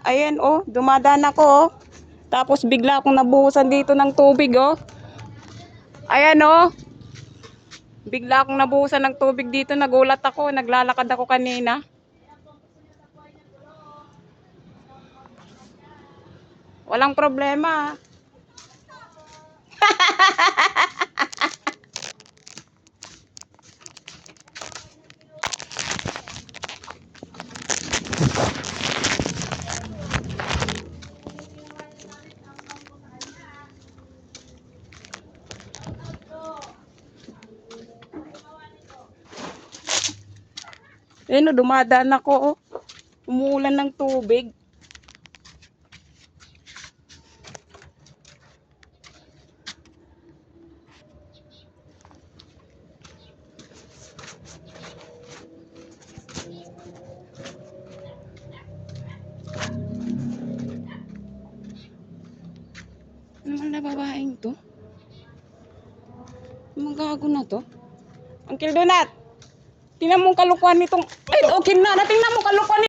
Ayan oh, dumadaan ako oh. Tapos bigla akong nabuhusan dito ng tubig oh. Ayan oh. Bigla akong nabuhusan ng tubig dito, nagulat ako, naglalakad ako kanina. Walang problema. Ayan o, dumadaan ako oh. Umuulan ng tubig. Ano naman na babaeng to? Anong gago na to? Uncle Donat! Tingnan mong kalukuhan nitong... Ay, okay na! Tingnan mo kalukuhan